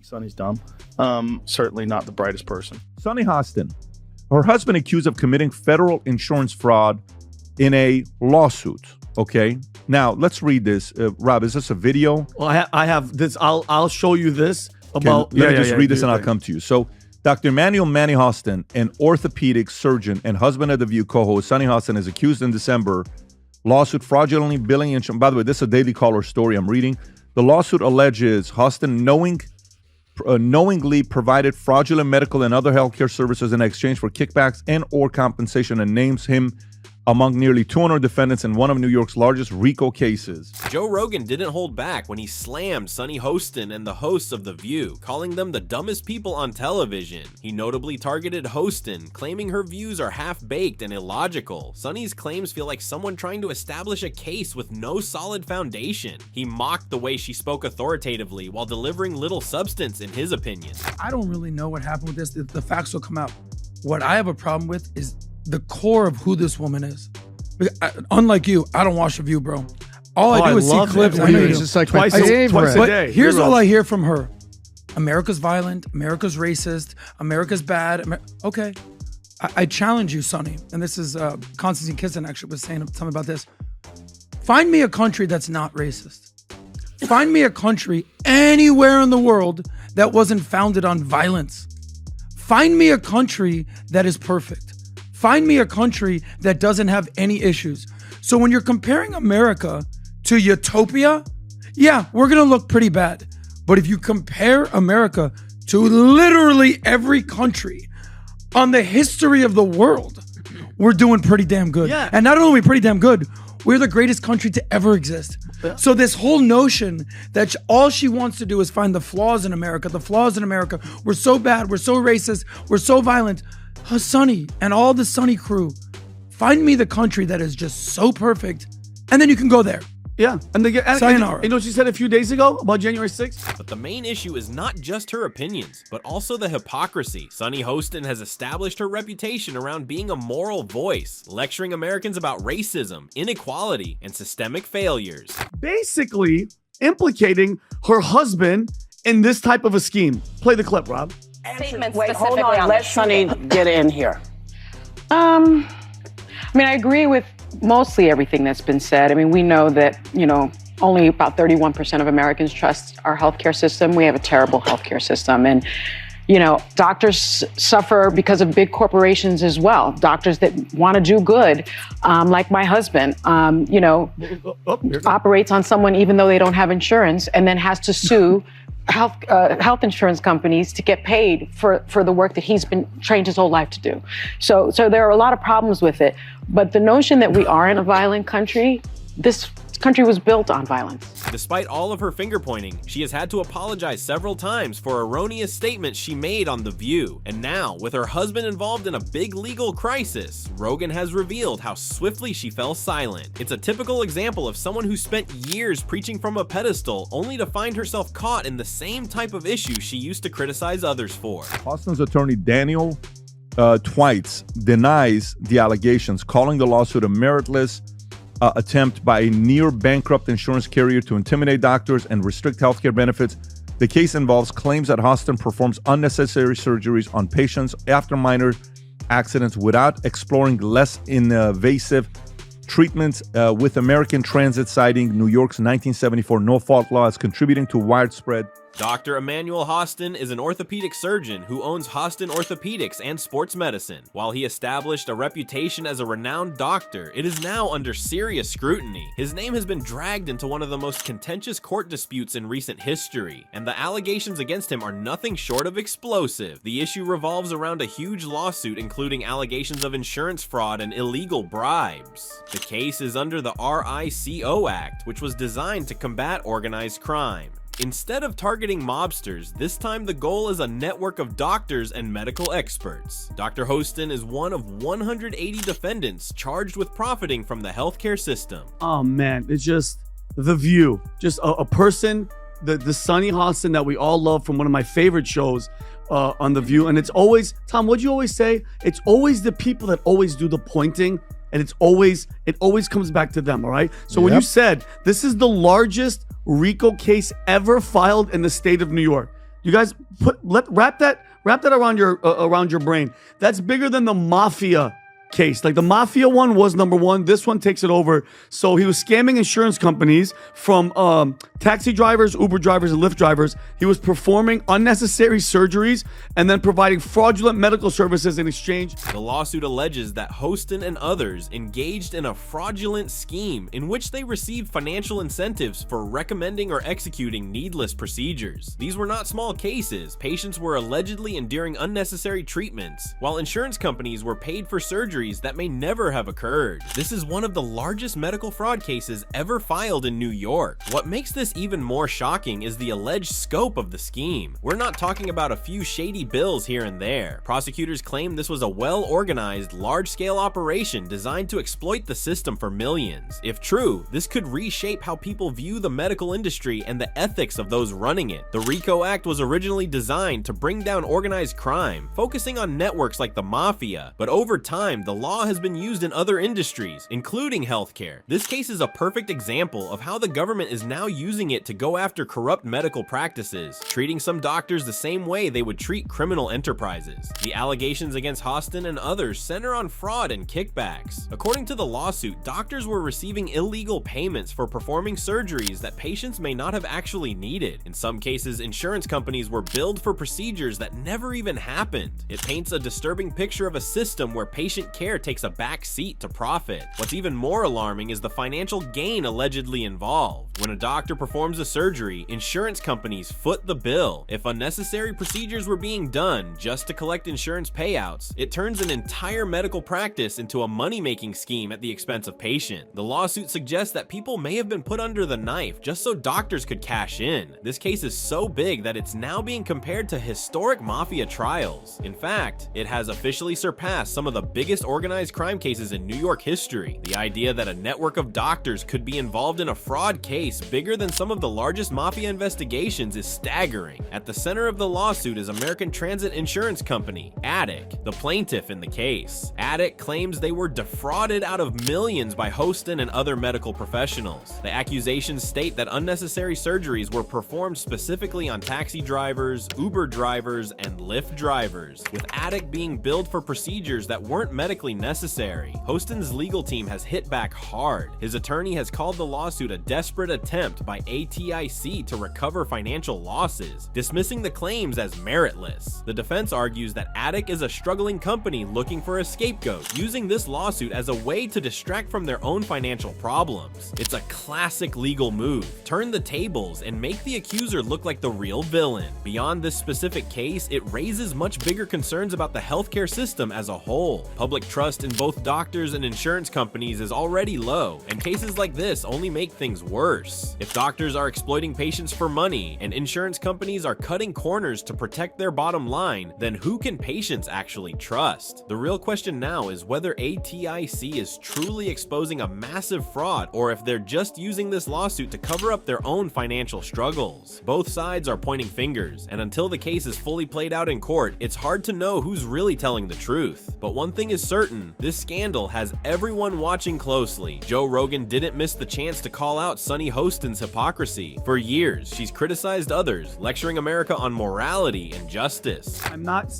Sonny's dumb. Certainly not the brightest person. Sunny Hostin, her husband accused of committing federal insurance fraud in a lawsuit. Okay, now let's read this. Rob, is this a video? Well, I have this. I'll show you this. Let me just read this and I'll come to you. So, Dr. Emmanuel Manny Hostin, an orthopedic surgeon and husband of The View co-host Sunny Hostin, is accused in December lawsuit fraudulently billing insurance. By the way, this is a Daily Caller story I'm reading. The lawsuit alleges Hostin knowingly provided fraudulent medical and other healthcare services in exchange for kickbacks and or compensation, and names him among nearly 200 defendants in one of New York's largest RICO cases. Joe Rogan didn't hold back when he slammed Sunny Hostin and the hosts of The View, calling them the dumbest people on television. He notably targeted Hostin, claiming her views are half-baked and illogical. Sunny's claims feel like someone trying to establish a case with no solid foundation. He mocked the way she spoke authoritatively while delivering little substance in his opinion. I don't really know what happened with this. The facts will come out. What I have a problem with is the core of who this woman is. Unlike you, I don't watch The View, bro. All I do is see clips. I know you. It's just like twice a day. Here's all I hear from her. America's violent. America's racist. America's bad. Okay. I challenge you, Sonny. And this is Konstantin Kisin actually was saying something about this. Find me a country that's not racist. Find me a country anywhere in the world that wasn't founded on violence. Find me a country that is perfect. Find me a country that doesn't have any issues. So when you're comparing America to Utopia, yeah, we're gonna look pretty bad. But if you compare America to literally every country on the history of the world, we're doing pretty damn good. Yeah. And not only pretty damn good, we're the greatest country to ever exist. Yeah. So this whole notion that all she wants to do is find the flaws in America, we're so bad, we're so racist, we're so violent. Sonny and all the Sonny crew, find me the country that is just so perfect, and then you can go there. Yeah, and sayonara. You know what she said a few days ago about January 6th? But the main issue is not just her opinions, but also the hypocrisy. Sunny Hostin has established her reputation around being a moral voice, lecturing Americans about racism, inequality, and systemic failures. Basically, implicating her husband in this type of a scheme. Play the clip, Rob. Wait, hold on. Let Sunny get in here. I mean, I agree with mostly everything that's been said. I mean, we know that, only about 31% of Americans trust our healthcare system. We have a terrible healthcare system. And, doctors suffer because of big corporations as well. Doctors that want to do good, like my husband, operates on someone even though they don't have insurance and then has to sue health insurance companies to get paid for the work that he's been trained his whole life to do. So there are a lot of problems with it. But the notion that we are in a violent country, this country was built on violence. Despite all of her finger pointing, she has had to apologize several times for erroneous statements she made on The View. And now, with her husband involved in a big legal crisis, Rogan has revealed how swiftly she fell silent. It's a typical example of someone who spent years preaching from a pedestal only to find herself caught in the same type of issue she used to criticize others for. Hostin's attorney Daniel Twites denies the allegations, calling the lawsuit a meritless attempt by a near-bankrupt insurance carrier to intimidate doctors and restrict healthcare benefits. The case involves claims that Hostin performs unnecessary surgeries on patients after minor accidents without exploring less invasive treatments, with American Transit citing New York's 1974 no-fault law as contributing to widespread. Dr. Emmanuel Hostin is an orthopedic surgeon who owns Hostin Orthopedics and Sports Medicine. While he established a reputation as a renowned doctor, it is now under serious scrutiny. His name has been dragged into one of the most contentious court disputes in recent history, and the allegations against him are nothing short of explosive. The issue revolves around a huge lawsuit including allegations of insurance fraud and illegal bribes. The case is under the RICO Act, which was designed to combat organized crime. Instead of targeting mobsters, this time the goal is a network of doctors and medical experts. Dr. Hostin is one of 180 defendants charged with profiting from the healthcare system. Oh man, it's just The View. Just a person, the Sunny Hostin that we all love from one of my favorite shows on The View. And it's always, Tom, what'd you always say? It's always the people that always do the pointing, and it always comes back to them, all right? So when you said this is the largest RICO case ever filed in the state of New York, You guys wrap that around your brain. That's bigger than the mafia case. Like the mafia one was number one. This one takes it over. So he was scamming insurance companies from taxi drivers, Uber drivers, and Lyft drivers. He was performing unnecessary surgeries and then providing fraudulent medical services in exchange. The lawsuit alleges that Hostin and others engaged in a fraudulent scheme in which they received financial incentives for recommending or executing needless procedures. These were not small cases. Patients were allegedly enduring unnecessary treatments, while insurance companies were paid for surgery that may never have occurred. This is one of the largest medical fraud cases ever filed in New York. What makes this even more shocking is the alleged scope of the scheme. We're not talking about a few shady bills here and there. Prosecutors claim this was a well-organized, large-scale operation designed to exploit the system for millions. If true, this could reshape how people view the medical industry and the ethics of those running it. The RICO Act was originally designed to bring down organized crime, focusing on networks like the mafia, but over time, the law has been used in other industries, including healthcare. This case is a perfect example of how the government is now using it to go after corrupt medical practices, treating some doctors the same way they would treat criminal enterprises. The allegations against Hostin and others center on fraud and kickbacks. According to the lawsuit, doctors were receiving illegal payments for performing surgeries that patients may not have actually needed. In some cases, insurance companies were billed for procedures that never even happened. It paints a disturbing picture of a system where patient care takes a back seat to profit. What's even more alarming is the financial gain allegedly involved. When a doctor performs a surgery, insurance companies foot the bill. If unnecessary procedures were being done just to collect insurance payouts, it turns an entire medical practice into a money-making scheme at the expense of patient. The lawsuit suggests that people may have been put under the knife just so doctors could cash in. This case is so big that it's now being compared to historic mafia trials. In fact, it has officially surpassed some of the biggest organized crime cases in New York history. The idea that a network of doctors could be involved in a fraud case bigger than some of the largest mafia investigations is staggering. At the center of the lawsuit is American Transit Insurance Company, ADIC, the plaintiff in the case. ADIC claims they were defrauded out of millions by Hostin and other medical professionals. The accusations state that unnecessary surgeries were performed specifically on taxi drivers, Uber drivers, and Lyft drivers, with ADIC being billed for procedures that weren't medically necessary. Hostin's legal team has hit back hard. His attorney has called the lawsuit a desperate attempt by ATIC to recover financial losses, dismissing the claims as meritless. The defense argues that ADIC is a struggling company looking for a scapegoat, using this lawsuit as a way to distract from their own financial problems. It's a classic legal move. Turn the tables and make the accuser look like the real villain. Beyond this specific case, it raises much bigger concerns about the healthcare system as a whole. Public trust in both doctors and insurance companies is already low, and cases like this only make things worse. If doctors are exploiting patients for money and insurance companies are cutting corners to protect their bottom line, then who can patients actually trust? The real question now is whether ATIC is truly exposing a massive fraud or if they're just using this lawsuit to cover up their own financial struggles. Both sides are pointing fingers, and until the case is fully played out in court, it's hard to know who's really telling the truth. But one thing is certain, this scandal has everyone watching closely. Joe Rogan didn't miss the chance to call out Sunny Hostin's hypocrisy. For years, she's criticized others, lecturing America on morality and justice.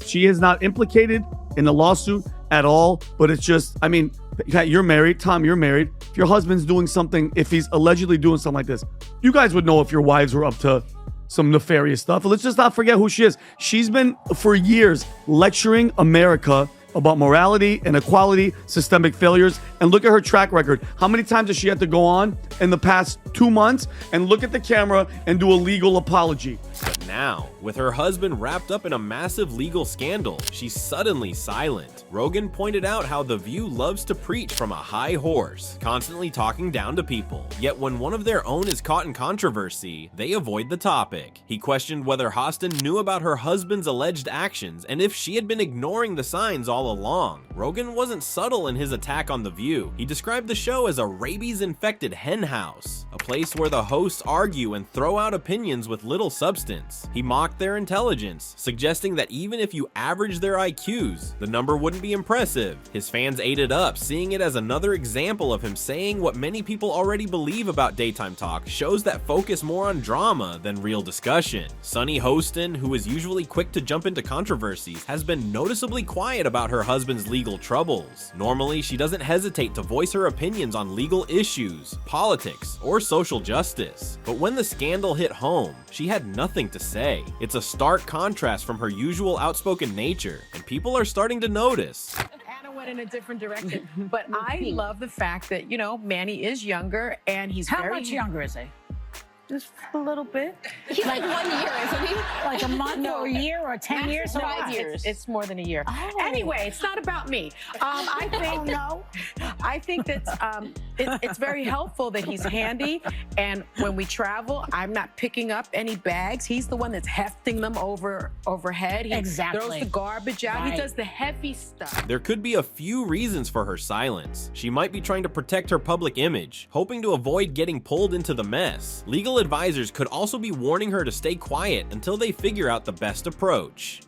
She is not implicated in the lawsuit at all, but it's just, I mean, you're married, Tom, you're married. If your husband's doing something, if he's allegedly doing something like this, you guys would know if your wives were up to some nefarious stuff. Let's just not forget who she is. She's been, for years, lecturing America about morality, inequality, systemic failures, and look at her track record. How many times has she had to go on in the past 2 months and look at the camera and do a legal apology? But now, with her husband wrapped up in a massive legal scandal, she's suddenly silent. Rogan pointed out how The View loves to preach from a high horse, constantly talking down to people. Yet when one of their own is caught in controversy, they avoid the topic. He questioned whether Hostin knew about her husband's alleged actions and if she had been ignoring the signs all along. Rogan wasn't subtle in his attack on The View. He described the show as a rabies-infected hen house, a place where the hosts argue and throw out opinions with little substance. students. He mocked their intelligence, suggesting that even if you average their IQs, the number wouldn't be impressive. His fans ate it up, seeing it as another example of him saying what many people already believe about daytime talk shows that focus more on drama than real discussion. Sunny Hostin, who is usually quick to jump into controversies, has been noticeably quiet about her husband's legal troubles. Normally, she doesn't hesitate to voice her opinions on legal issues, politics, or social justice. But when the scandal hit home, she had nothing to say. It's a stark contrast from her usual outspoken nature, and people are starting to notice. Anna went in a different direction, but I love the fact that, you know, Manny is younger and he's How very much younger is he? Just a little bit. He's like 1 year, isn't he? Like a month or a year or 10 years? No, or what? 5 years. It's more than a year. Oh. Anyway, it's not about me. I think no. I think that it's very helpful that he's handy, and when we travel, I'm not picking up any bags. He's the one that's hefting them overhead. He Exactly. throws the garbage out. Right. He does the heavy stuff. There could be a few reasons for her silence. She might be trying to protect her public image, hoping to avoid getting pulled into the mess. Legal advisors could also be warning her to stay quiet until they figure out the best approach.